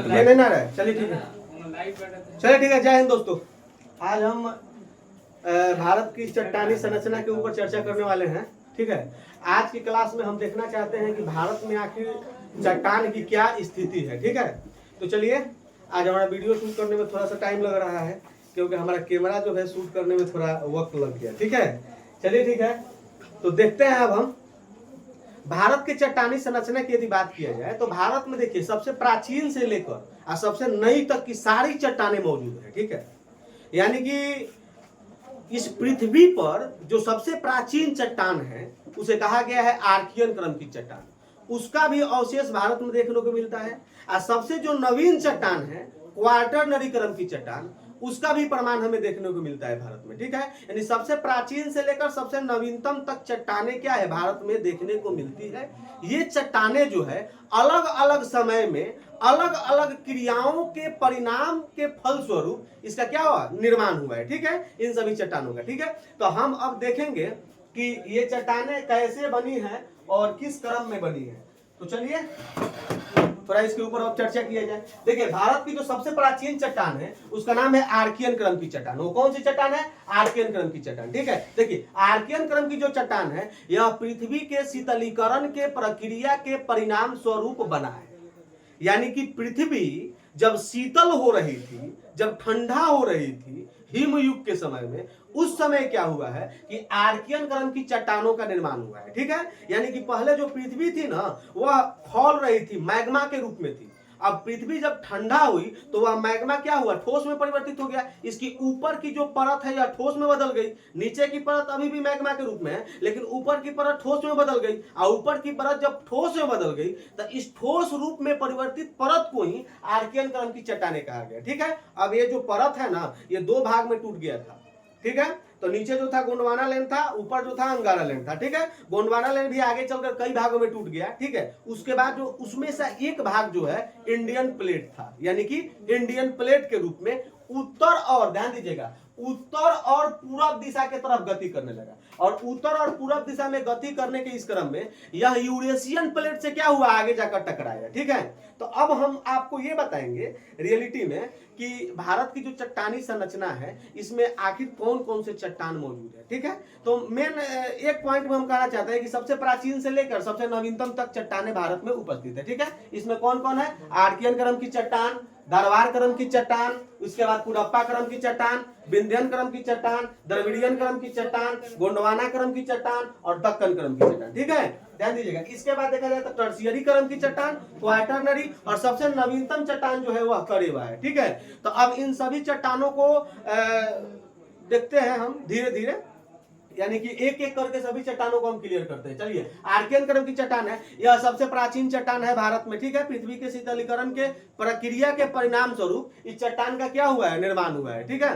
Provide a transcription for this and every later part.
नहीं ना रहे, चलिए ठीक है, चलिए ठीक है। जय हिंद दोस्तों। आज हम भारत की चट्टानी संरचना के ऊपर चर्चा करने वाले हैं। ठीक है, आज की क्लास में हम देखना चाहते हैं कि भारत में आखिर चट्टान की क्या स्थिति है। ठीक है, तो चलिए, आज हमारा वीडियो शूट करने में थोड़ा सा टाइम लग रहा है क्योंकि हमारा कैमरा जो है शूट करने में थोड़ा वक्त लग गया। ठीक है, चलिए ठीक है, तो देखते हैं अब हम भारत के चट्टानी संरचना की यदि बात किया जाए तो भारत में देखिए सबसे प्राचीन से लेकर और सबसे नई तक की सारी चट्टानें मौजूद है। ठीक है, यानी कि इस पृथ्वी पर जो सबसे प्राचीन चट्टान है उसे कहा गया है आर्कियन क्रम की चट्टान। उसका भी अवशेष भारत में देखने को मिलता है। और सबसे जो नवीन चट्टान है क्वार्टरनरी क्रम की चट्टान, उसका भी प्रमाण हमें देखने को मिलता है भारत में। ठीक है, यानी सबसे प्राचीन से लेकर सबसे नवीनतम तक चट्टानें क्या है भारत में देखने को मिलती है। ये चट्टानें जो है अलग अलग समय में अलग अलग क्रियाओं के परिणाम के फलस्वरूप इसका क्या हुआ, निर्माण हुआ है। ठीक है, इन सभी चट्टानों का। ठीक है, तो हम अब देखेंगे कि ये चट्टानें कैसे बनी है और किस क्रम में बनी है। तो चलिए थोड़ा इसके ऊपर अब चर्चा किया जाए। देखिए, भारत की जो सबसे प्राचीन चट्टान है उसका नाम है आर्कियन क्रम की चट्टान। वो कौन सी चट्टान है? आर्कियन क्रम की चट्टान। ठीक है, देखिए आर्कियन क्रम की जो चट्टान है यह पृथ्वी के शीतलीकरण के प्रक्रिया के परिणाम स्वरूप बना है। यानी कि पृथ्वी जब शीतल हो रही थी, जब ठंडा हो रही थी हिम युग के समय में, उस समय क्या हुआ है कि आर्कियन क्रम की चट्टानों का निर्माण हुआ है। ठीक है, यानी कि पहले जो पृथ्वी थी ना वह खौल रही थी, मैग्मा के रूप में थी। अब पृथ्वी जब ठंडा हुई तो वह मैग्मा क्या हुआ, ठोस में परिवर्तित हो गया। इसकी ऊपर की जो परत है यह ठोस में बदल गई। नीचे की परत अभी भी मैग्मा के रूप में है लेकिन ऊपर की परत ठोस में बदल गई। और ऊपर की परत जब ठोस में बदल गई तो इस ठोस रूप में परिवर्तित परत को ही आर्कियन क्रम की चट्टानें कहा गया। ठीक है, अब ये जो परत है ना ये दो भाग में टूट गया था। ठीक है, तो नीचे जो था गोंडवाना लैंड था, ऊपर जो था अंगारा लैंड था। ठीक है, गोंडवाना लैंड भी आगे चलकर कई भागों में टूट गया। ठीक है, उसके बाद जो उसमें से एक भाग जो है इंडियन प्लेट था, यानी कि इंडियन प्लेट के रूप में उत्तर और, ध्यान दीजिएगा, उत्तर और पूरब दिशा के तरफ गति करने लगा। और उत्तर और पूरब दिशा में गति करने के इस क्रम में यह यूरेशियन प्लेट से क्या हुआ, आगे जाकर टकराया। ठीक है, तो अब हम आपको यह बताएंगे रियलिटी में कि भारत की जो चट्टानी संरचना है इसमें आखिर कौन कौन से चट्टान मौजूद है। ठीक है, तो मेन एक पॉइंट में हम कहना चाहते हैं कि सबसे प्राचीन से लेकर सबसे नवीनतम तक चट्टानें भारत में उपस्थित है। ठीक है, इसमें कौन कौन है? आर्कियन क्रम की चट्टान, धारवाड़ क्रम की चट्टान, उसके बाद कुडप्पा क्रम की चट्टान, विंध्यन क्रम की चट्टान, द्रविड़ियन क्रम की चट्टान, गोंडवाना क्रम की चट्टान और दक्कन क्रम की चट्टान। ठीक है, ध्यान दीजिएगा। इसके बाद देखा जाए तो टर्शियरी क्रम की चट्टान, क्वार्टरनरी और सबसे नवीनतम चट्टान जो है वह करेवा है। ठीक है, तो अब इन सभी चट्टानों को देखते हैं हम धीरे धीरे, यानी कि एक एक करके सभी चट्टानों को हम क्लियर करते हैं। चलिए, आर्कियन क्रम की चट्टान है, यह सबसे प्राचीन चट्टान है भारत में। ठीक है, पृथ्वी के शीतलीकरण के प्रक्रिया के परिणाम स्वरूप इस चट्टान का क्या हुआ है, निर्माण हुआ है। ठीक है,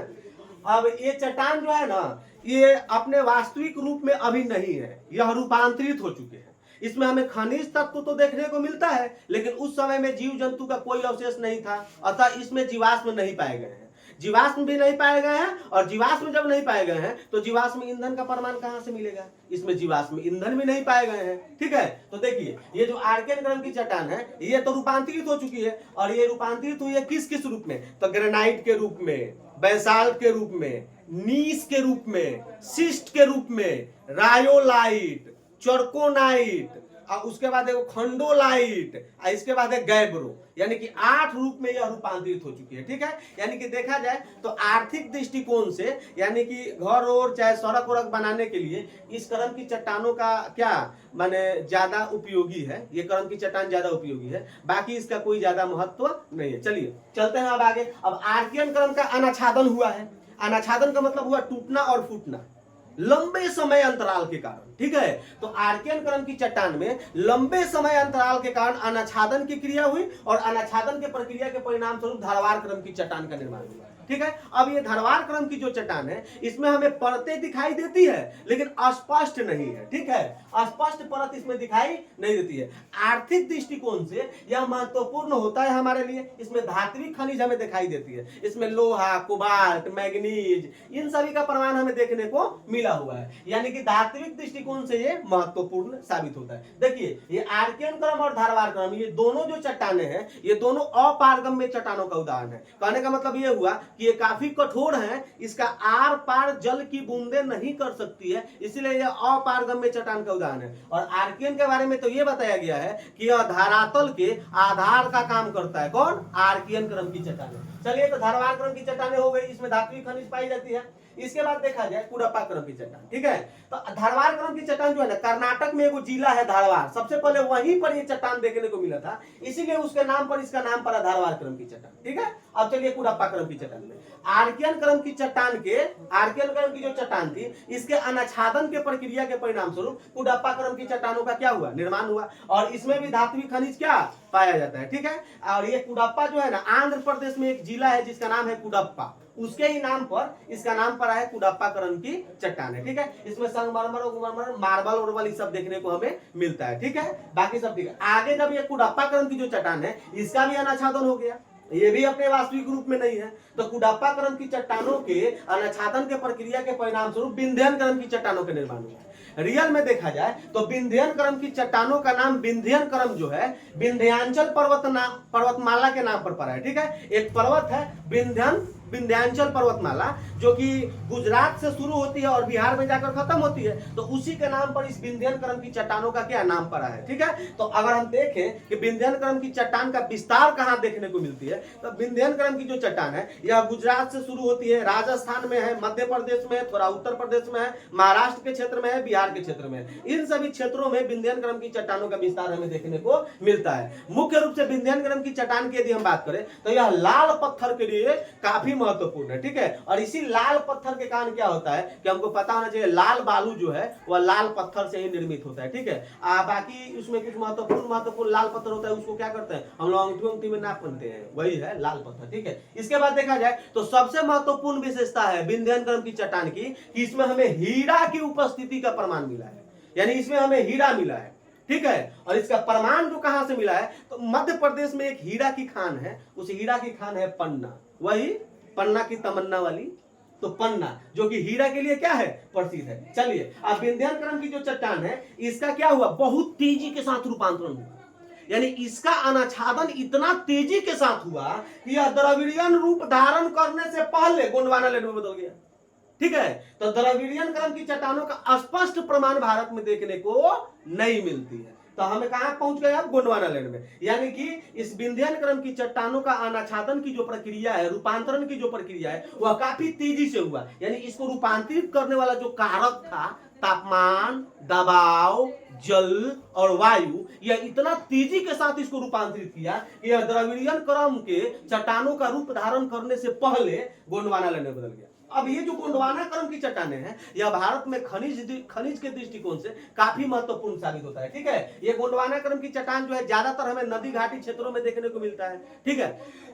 अब ये चट्टान जो है ना ये अपने वास्तविक रूप में अभी नहीं है, यह रूपांतरित हो चुके हैं। इसमें हमें खनिज तत्व तो देखने को मिलता है लेकिन उस समय में जीव जंतु का कोई अवशेष नहीं था, अतः इसमें जीवाश्म नहीं पाए गए हैं। जीवाश्म भी नहीं पाए गए हैं और जीवाश्म जब नहीं पाए गए हैं तो जीवाश्म ईंधन का प्रमाण कहां से मिलेगा? इसमें जीवाश्म ईंधन भी नहीं पाए गए हैं। ठीक है, तो देखिए ये जो आर्कियन क्रम की चट्टान है ये तो रूपांतरित हो चुकी है। और ये रूपांतरित हुई है किस किस रूप में? तो ग्रेनाइट के रूप में, बैसाल्ट के रूप में, नीस के रूप में, सिस्ट के रूप में, रायोलाइट, चरकोनाइट, और उसके बाद एक खंडोलाइट, और इसके बाद है गैब्रो, यानी कि 8 रूप में यह रूपांतरित हो चुकी है। ठीक है, यानी कि देखा जाए तो आर्थिक दृष्टिकोण से, यानी कि घर और चाहे सड़क वड़क बनाने के लिए इस क्रम की चट्टानों का क्या माने ज्यादा उपयोगी है, ये क्रम की चट्टान ज्यादा उपयोगी है, बाकी इसका कोई ज्यादा महत्व नहीं है। चलिए चलते हैं अब आगे। अब आर्कियन क्रम का अनाच्छादन हुआ है। अनाच्छादन का मतलब हुआ टूटना और फूटना लंबे समय अंतराल के कारण। ठीक है, तो आर्कियन क्रम की चट्टान में लंबे समय अंतराल के कारण अनाच्छादन की क्रिया हुई और अनाच्छादन के प्रक्रिया के परिणाम स्वरूप धारवाड़ क्रम की चट्टान का निर्माण हुआ। ठीक है, अब ये धारवाड़ क्रम की जो चट्टान है इसमें हमें परतें दिखाई देती है लेकिन अस्पष्ट नहीं है। ठीक है, अस्पष्ट परत इसमें दिखाई नहीं देती है। आर्थिक दृष्टिकोण से यह महत्वपूर्ण होता है हमारे लिए। इसमें धात्विक खनिज हमें दिखाई देती है, इसमें लोहा, कोबाल्ट, मैग्नीज, इन सभी का प्रमाण हमें देखने को मिल मिला हुआ है, यानी कि धात्विक दृष्टिकोण से ये महत्वपूर्ण साबित होता है। देखिए ये आर्कियन क्रम और धारवार क्रम, ये दोनों जो चट्टाने हैं ये दोनों अपारगम्य चट्टानों का उदाहरण है। कहने का मतलब ये हुआ कि ये काफी कठोर है, इसका आर पार जल की बूंदे नहीं कर सकती है, इसलिए यह अपारगम्य चट्टान का उदाहरण है। और आर्कियन के बारे में तो ये बताया गया है कि यह धरातल के आधार का काम करता है। कौन? आर्कियन क्रम की चट्टानें। चलिए तो धारवार क्रम की चट्टानें हो गई, इसमें धात्विक खनिज पाई जाती है। इसके बाद देखा जाए कुडप्पा क्रम की चट्टान, ठीक है। तो धारवार क्रम की चट्टान जो है ना, कर्नाटक में एक जिला है धारवार, सबसे पहले वहीं पर ये चट्टान देखने को मिला था, इसीलिए उसके नाम पर इसका नाम पड़ा धारवार क्रम की चट्टान, ठीक है। अब चलिए कुडप्पा क्रम की चट्टान में आर्कियन क्रम की चट्टान के, आर्कियन क्रम की जो चट्टान थी इसके अनाच्छादन के प्रक्रिया के परिणाम स्वरूप कुडप्पा क्रम की चट्टानों का क्या हुआ? निर्माण हुआ, और इसमें भी धात्विक खनिज क्या पाया जाता है, ठीक है। और ये कुडप्पा जो है ना, आंध्र प्रदेश में एक जिला है जिसका नाम है कुडप्पा, उसके ही नाम पर इसका नाम पड़ा है कुडप्पा क्रम की चट्टान है, ठीक है। इसमें संगमरमर, मार्बल और सब देखने को हमें मिलता है, ठीक है। बाकी सब ठीक है। आगे जब ये कुडप्पा क्रम की जो चट्टान है इसका भी अनाच्छादन हो गया, ये भी अपने वास्तविक रूप में नहीं है, तो कुडप्पा क्रम की चट्टानों के अनाच्छादन के प्रक्रिया के परिणाम स्वरूप विंध्यन क्रम की चट्टानों का निर्माण हुआ। रियल में देखा जाए तो विंध्यन क्रम की चट्टानों का नाम विंध्यन क्रम जो है विंध्यांचल पर्वतमाला के नाम पर पड़ा है, ठीक है। एक पर्वत है विंध्यांचल पर्वतमाला, जो कि गुजरात से शुरू होती है और बिहार में जाकर खत्म होती है, तो उसी के नाम पर इस विंध्यन क्रम की चट्टानों का क्या नाम पड़ा है, ठीक है। तो अगर हम देखें कि विंध्यन क्रम की चट्टान का विस्तार कहां देखने को मिलती है, तो विंध्यन क्रम की जो चट्टान है यह गुजरात से शुरू होती है, राजस्थान में है, मध्य प्रदेश में है, थोड़ा उत्तर प्रदेश में है, महाराष्ट्र के क्षेत्र में है, बिहार के क्षेत्र में है। इन सभी क्षेत्रों में विंध्यन क्रम की चट्टानों का विस्तार हमें देखने को मिलता है। मुख्य रूप से विंध्यन क्रम की चट्टान की यदि हम बात करें तो यह लाल पत्थर के लिए काफी महत्वपूर्ण है, ठीक है। और इसी लाल पत्थर के कारण क्या होता है कि हमको पता होना चाहिए, लाल बालू जो है वह लाल पत्थर से ही निर्मित होता है, ठीक है। बाकी उसमें कुछ महत्वपूर्ण लाल पत्थर होता है, उसको क्या करते हैं हम लोग अंगूठी में नाप बनते हैं, वही है लाल पत्थर, ठीक है। इसके बाद देखा जाए तो सबसे महत्वपूर्ण विशेषता है विंध्यन क्रम की चट्टान की कि इसमें हमें हीरा की उपस्थिति का प्रमाण मिला है, यानी इसमें हमें हीरा मिला है, ठीक है। और इसका प्रमाण जो कहां से मिला है, तो मध्य प्रदेश में एक हीरा की खान है, उस हीरा की खान है पन्ना, वही पन्ना की तमन्ना वाली, तो पन्ना जो कि हीरा के लिए क्या है? प्रसिद्ध है। चलिए अब विंध्यन क्रम की जो चट्टान है इसका क्या हुआ? बहुत तेजी के साथ रूपांतरण हुआ, यानी इसका अनाच्छादन इतना तेजी के साथ हुआ कि यह द्रविड़ियन रूप धारण करने से पहले गोंडवाना लैंड में बदल गया, ठीक है। तो द्रविड़ियन क्रम की चट्टानों का स्पष्ट प्रमाण भारत में देखने को नहीं मिलती है, तो हमें कहां पहुंच गए? अब गोंडवाना लैंड में, यानी कि इस विंध्यन क्रम की चट्टानों का अनाच्छादन की जो प्रक्रिया है, रूपांतरण की जो प्रक्रिया है, वह काफी तेजी से हुआ, यानी इसको रूपांतरित करने वाला जो कारक था, तापमान, दबाव, जल और वायु, यह इतना तेजी के साथ इसको रूपांतरित किया कि यह द्रविड़ियन क्रम के चट्टानों का रूप धारण करने से पहले गोंडवाना लैंड में बदल गया। अब ये जो गोंडवाना क्रम की चट्टानें हैं यह भारत में खनिज के दृष्टिकोण से काफी महत्वपूर्ण साबित होता है, ठीक है। ये गोंडवाना क्रम की चट्टान जो है ज्यादातर हमें नदी घाटी क्षेत्रों में देखने को मिलता है, ठीक है।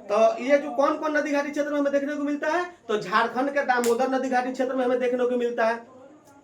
तो ये जो कौन कौन नदी घाटी क्षेत्र में हमें देखने को मिलता है, तो झारखंड के दामोदर नदी घाटी क्षेत्र में हमें देखने को मिलता है।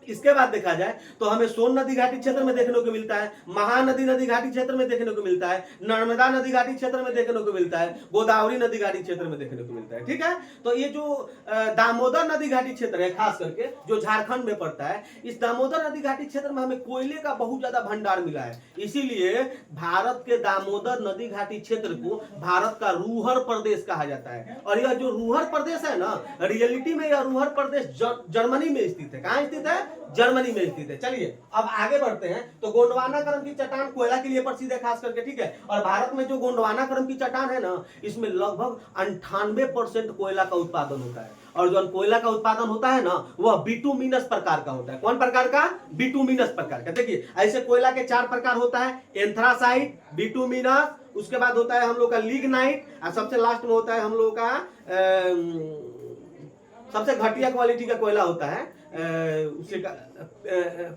इसके बाद देखा जाए तो हमें सोन नदी घाटी क्षेत्र में देखने को मिलता है, महानदी नदी घाटी क्षेत्र में देखने को मिलता है, नर्मदा नदी घाटी क्षेत्र में देखने को मिलता है, गोदावरी नदी घाटी क्षेत्र में देखने को मिलता है, ठीक है। तो ये जो दामोदर नदी घाटी क्षेत्र है, खास करके जो झारखंड में पड़ता है, इस दामोदर नदी घाटी क्षेत्र में हमें कोयले का बहुत ज्यादा भंडार मिला है, इसीलिए भारत के दामोदर नदी घाटी क्षेत्र को भारत का रूहर प्रदेश कहा जाता है। और यह जो रूहर प्रदेश है ना, रियलिटी में यह रूहर प्रदेश जर्मनी में स्थित है। कहां स्थित है? जर्मनी में स्थित है। चलिए अब आगे बढ़ते हैं। तो गोंडवाना क्रम की चट्टान कोयला के लिए प्रसिद्ध है खास करके, ठीक है। और भारत में जो गोंडवाना क्रम की चट्टान है ना, इसमें लगभग 98% कोयला का उत्पादन होता है, और जो कोयला का उत्पादन होता है ना वह बिटुमिनस प्रकार का होता है। कौन प्रकार का? बिटुमिनस प्रकार का। देखिए ऐसे कोयला के 4 प्रकार होता है, एंथ्रासाइट, बिटुमिनस, उसके बाद होता है हम लोग का लिग्नाइट, और सबसे लास्ट में होता है हम लोग का सबसे घटिया क्वालिटी का कोयला होता है, उसे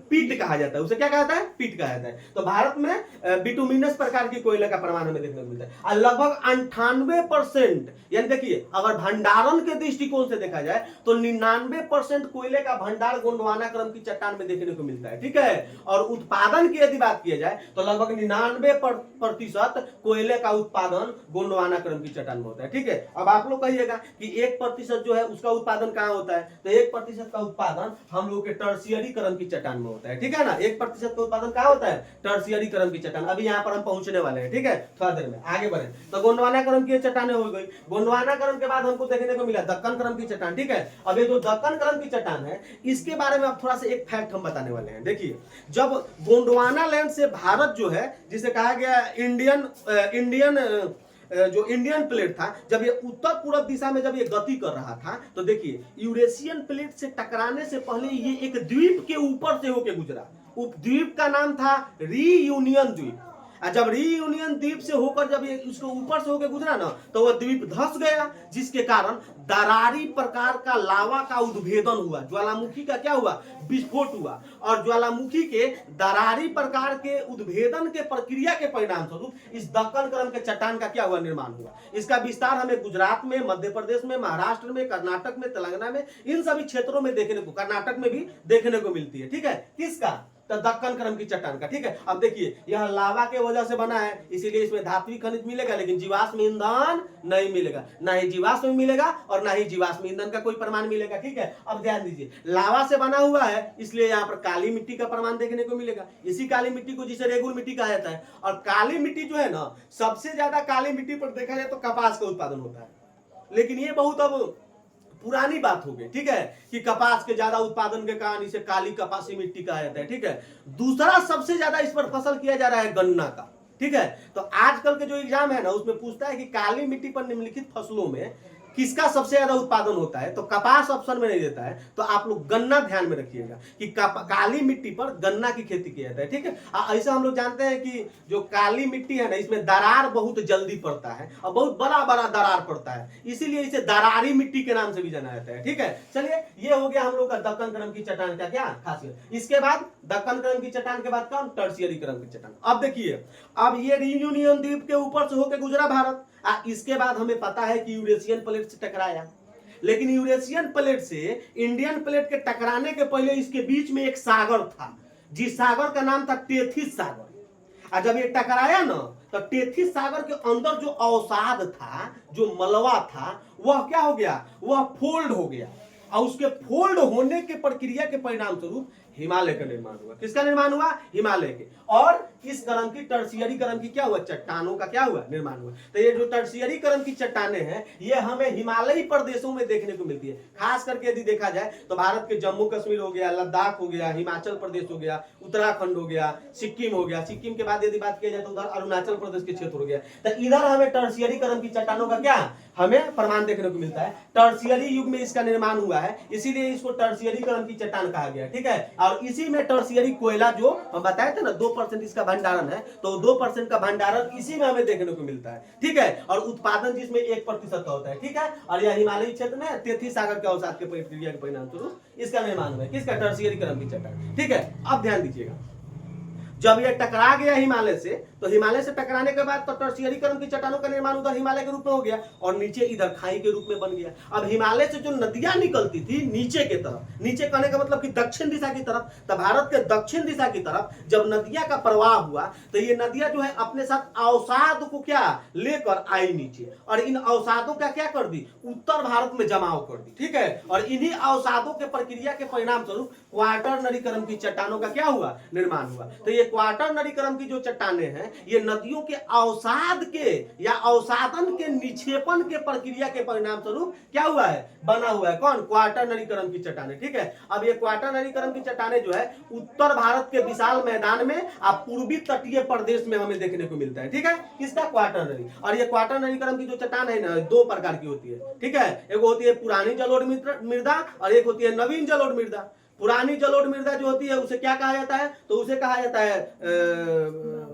पीट कहा जाता है। उसे क्या कहता है? पीट कहा जाता है। तो भारत में बिटुमिनस प्रकार की कोयले का प्रमाण हमें देखने को मिलता है, और लगभग 98%, यानी देखिए अगर भंडारण के दृष्टिकोण से देखा जाए तो 99% कोयले का भंडार गोंडवाना क्रम की चट्टान में देखने को मिलता है, ठीक है। और उत्पादन की यदि बात किया जाए तो लगभग 99% कोयले का उत्पादन गोंडवाना क्रम की चट्टान में होता है, ठीक है। अब आप लोग कहिएगा कि 1% जो है उसका उत्पादन कहां होता है, तो 1% का उत्पादन उत्पादन हम लोग के टर्शियरी क्रम की चट्टान में होता है, ठीक है ना। 1% का उत्पादन क्या होता है, टर्शियरी क्रम की चट्टान। अभी यहाँ पर हम पहुंचने वाले हैं, ठीक है, थोड़ा देर में आगे बढ़े। तो गोंडवाना क्रम की चट्टानें हो गई। गोंडवाना क्रम के बाद हमको देखने को मिला दक्कन क्रम की चट्टान, ठीक है। अब ये जो दक्कन क्रम की चट्टान है, इसके बारे में अब थोड़ा सा एक फैक्ट हम बताने वाले हैं। देखिए, जब गोंडवाना लैंड से भारत जो है, जिसे कहा गया जो इंडियन प्लेट था, जब ये उत्तर पूर्व दिशा में जब ये गति कर रहा था, तो देखिए यूरेशियन प्लेट से टकराने से पहले ये एक द्वीप के ऊपर से होके गुजरा। उपद्वीप का नाम था रीयूनियन द्वीप। जब रीयूनियन द्वीप से होकर जब ये उसको ऊपर से होकर गुजरा ना, तो वह द्वीप धंस गया, जिसके कारण दरारी प्रकार का लावा का उद्भेदन हुआ, ज्वालामुखी का क्या हुआ, विस्फोट हुआ। और ज्वालामुखी के दरारी प्रकार के उद्भेदन के प्रक्रिया के परिणाम स्वरूप इस दक्कन क्रम के चट्टान का क्या हुआ, निर्माण हुआ। इसका विस्तार हमें गुजरात में, मध्य प्रदेश में, महाराष्ट्र में, कर्नाटक में, तेलंगाना में, इन सभी क्षेत्रों में देखने को, कर्नाटक में भी देखने को मिलती है, ठीक है। किसका, तो दक्कन क्रम की चट्टान का, ठीक है। अब देखिए, यह लावा के वजह से बना है, इसीलिए इसमें धात्विक खनिज मिलेगा, लेकिन जीवाश्म ईंधन नहीं मिलेगा। ना ही जीवाश्म मिलेगा और ना ही जीवाश्म ईंधन का कोई प्रमाण मिलेगा, ठीक है। अब ध्यान दीजिए, लावा से बना हुआ है, इसलिए यहाँ पर काली मिट्टी का प्रमाण देखने को मिलेगा। इसी काली मिट्टी को जिसे रेगुल मिट्टी कहा जाता है। और काली मिट्टी जो है ना, सबसे ज्यादा काली मिट्टी पर देखा जाए तो कपास का उत्पादन होता है। लेकिन ये बहुत अब पुरानी बात हो गई, ठीक है, कि कपास के ज्यादा उत्पादन के कारण इसे काली कपासी मिट्टी कहा जाता है, ठीक है। दूसरा सबसे ज्यादा इस पर फसल किया जा रहा है गन्ना का, ठीक है। तो आजकल के जो एग्जाम है ना, उसमें पूछता है कि काली मिट्टी पर निम्नलिखित फसलों में किसका सबसे ज्यादा उत्पादन होता है, तो कपास ऑप्शन में नहीं देता है, तो आप लोग गन्ना ध्यान में रखिएगा कि काली मिट्टी पर गन्ना की खेती किया जाता है, ठीक है। ऐसा हम लोग जानते हैं कि जो काली मिट्टी है ना, इसमें दरार बहुत जल्दी पड़ता है और बहुत बड़ा बड़ा दरार पड़ता है, इसीलिए इसे दरारी मिट्टी के नाम से भी जाना जाता है, ठीक है। चलिए, ये हो गया हम लोग का दक्कन क्रम की चट्टान का क्या खासियत। इसके बाद दक्कन क्रम की चट्टान के बाद कौन, टर्शियरी क्रम की चट्टान। अब देखिए, अब ये रीयूनियन द्वीप के ऊपर से होकर गुजरा भारत। इसके बाद हमें पता है कि यूरेशियन प्लेट से टकराया, लेकिन यूरेशियन प्लेट से इंडियन प्लेट के टकराने के पहले इसके बीच में एक सागर था, जिस सागर का नाम था टेथिस सागर। और जब ये टकराया ना, तो टेथिस सागर के अंदर जो अवसाद था, जो मलबा था, वह क्या हो गया, वह फोल्ड हो गया। और उसके फोल्ड होने के प्रक्रिया के परिणाम स्वरूप हिमालय का निर्माण हुआ। किसका निर्माण हुआ, हिमालय के। और इस क्रम की टर्शियरी क्रम की क्या हुआ, चट्टानों का क्या हुआ, निर्माण हुआ। तो ये जो टर्शियरी क्रम की चट्टानें हैं, ये हमें हिमालयी प्रदेशों में देखने को मिलती है। खास करके यदि देखा जाए तो भारत के जम्मू कश्मीर हो गया, लद्दाख हो गया, हिमाचल प्रदेश हो गया, उत्तराखंड हो गया, सिक्किम हो गया। सिक्किम के बाद यदि बात किया जाए तो उधर अरुणाचल प्रदेश के क्षेत्र हो गया। तो इधर हमें टर्शियरी क्रम की चट्टानों का क्या हमें प्रमाण देखने को मिलता है। टर्शियरी युग में इसका निर्माण हुआ है, इसीलिए इसको टर्शियरी क्रम की चट्टान कहा गया, ठीक है। और इसी में टर्शियरी कोयला, जो हम बताए थे ना 2% इसका भंडारण है, तो 2% का भंडारण इसी में हमें देखने को मिलता है, ठीक है। और उत्पादन जिसमें 1% का होता है, ठीक है। और यह हिमालयी क्षेत्र में टेथिस सागर के अवसाद के प्रक्रिया के परिणाम स्वरूप इसका निर्माण हुआ है। किसका, टर्शियरी क्रम की चट्टान, ठीक है। अब ध्यान दीजिएगा, जब यह टकरा गया हिमालय से, तो हिमालय से टकराने के बाद तो टर्शियरी क्रम की चट्टानों का निर्माण उधर हिमालय के रूप में हो गया और नीचे इधर खाई के रूप में बन गया। अब हिमालय से जो नदियां निकलती थी नीचे के तरफ, नीचे कहने का मतलब कि दक्षिण दिशा की तरफ, तो भारत के दक्षिण दिशा की तरफ जब नदियां का प्रवाह हुआ, तो ये नदियां जो है अपने साथ अवसाद को क्या लेकर आई नीचे, और इन अवसादों का क्या कर दी, उत्तर भारत में जमाव कर दी, ठीक है। और इन्हीं अवसादों के प्रक्रिया के परिणाम स्वरूप क्वार्टरनरी क्रम की चट्टानों का क्या हुआ, निर्माण हुआ। तो ये क्वार्टरनरी क्रम की जो चट्टानें हैं, ये नदियों के अवसाद के या अवसादन के निक्षेपण के प्रक्रिया के परिणाम स्वरूप क्या हुआ है, बना हुआ है। कौन, क्वार्टरनरी क्रम की चट्टानें, ठीक है। अब ये क्वार्टरनरी क्रम की चट्टानें जो है उत्तर भारत के विशाल मैदान में और पूर्वी तटीय प्रदेश में हमें देखने को मिलता है, ठीक है। किसका, क्वार्टरनरी। और ये क्वार्टरनरी क्रम की जो चट्टान है ना, 2 प्रकार की होती है, ठीक है। एक होती है पुरानी जलोढ़ मृदा और एक होती है नवीन जलोढ़ मृदा। पुरानी जलोढ़ मृदा जो होती है उसे क्या कहा जाता है, तो उसे कहा जाता है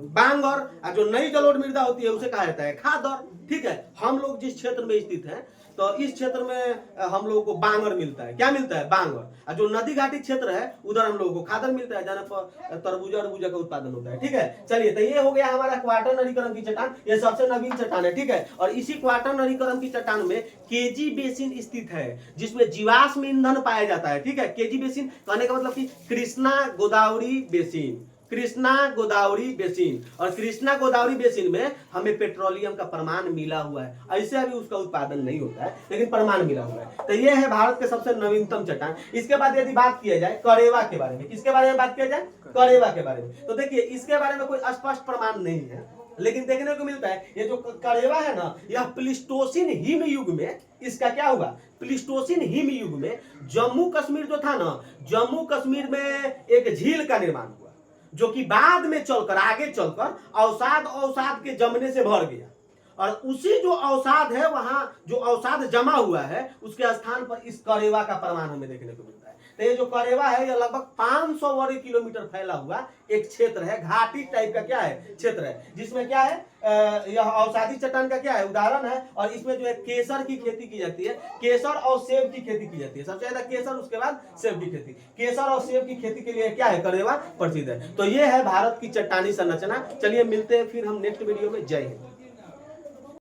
बांगर, और जो नई जलोढ़ मृदा होती है उसे कहा जाता है खादर, ठीक है। हम लोग जिस क्षेत्र में स्थित हैं, तो इस क्षेत्र में हम लोगों को बांगर मिलता है। क्या मिलता है, बांगर। और जो नदी घाटी क्षेत्र है उधर हम लोगों को खादर मिलता है, जहां पर तरबूजा का उत्पादन होता है, ठीक है। चलिए, तो ये हो गया हमारा क्वार्टरनरी क्रम की चट्टान, ये सबसे नवीन चट्टान है, ठीक है। और इसी क्वार्टरनरी क्रम की चट्टान में केजी बेसिन स्थित है, जिसमें जीवाश्म ईंधन पाया जाता है, ठीक है। केजी बेसिन कहने का मतलब कि कृष्णा गोदावरी बेसिन, कृष्णा गोदावरी बेसिन, और कृष्णा गोदावरी बेसिन में हमें पेट्रोलियम का प्रमाण मिला हुआ है। ऐसे अभी उसका उत्पादन नहीं होता है, लेकिन प्रमाण मिला हुआ है। तो ये है भारत के सबसे नवीनतम चट्टान। इसके बाद यदि बात किया जाए करेवा के बारे में, किसके बारे में बात किया जाए, करेवा के बारे में, तो देखिए इसके बारे में कोई स्पष्ट प्रमाण नहीं है, लेकिन देखने को मिलता है ये जो करेवा है ना, यह प्लीस्टोसिन हिम युग में इसका क्या हुआ, प्लीस्टोसिन हिम युग में जम्मू कश्मीर जो था ना, जम्मू कश्मीर में एक झील का निर्माण हुआ, जो कि बाद में चलकर आगे चलकर अवसाद के जमने से भर गया, और उसी जो अवसाद है, वहां जो अवसाद जमा हुआ है, उसके स्थान पर इस करेवा का प्रमाण हमें देखने को मिलता है। तो ये जो करेवा है, यह लगभग 500 वर्ग किलोमीटर फैला हुआ एक क्षेत्र है, घाटी टाइप का क्या है क्षेत्र है, जिसमें क्या है यह अवसादी चट्टान का क्या है उदाहरण है। और इसमें जो है केसर की खेती की जाती है, केसर और सेब की खेती की जाती है, सबसे ज्यादा केसर, उसके बाद सेब की खेती। केसर और सेब की खेती के लिए क्या है, करेवा प्रसिद्ध है। तो ये है भारत की चट्टानी संरचना। चलिए मिलते हैं फिर हम नेक्स्ट वीडियो में। जय हिंद।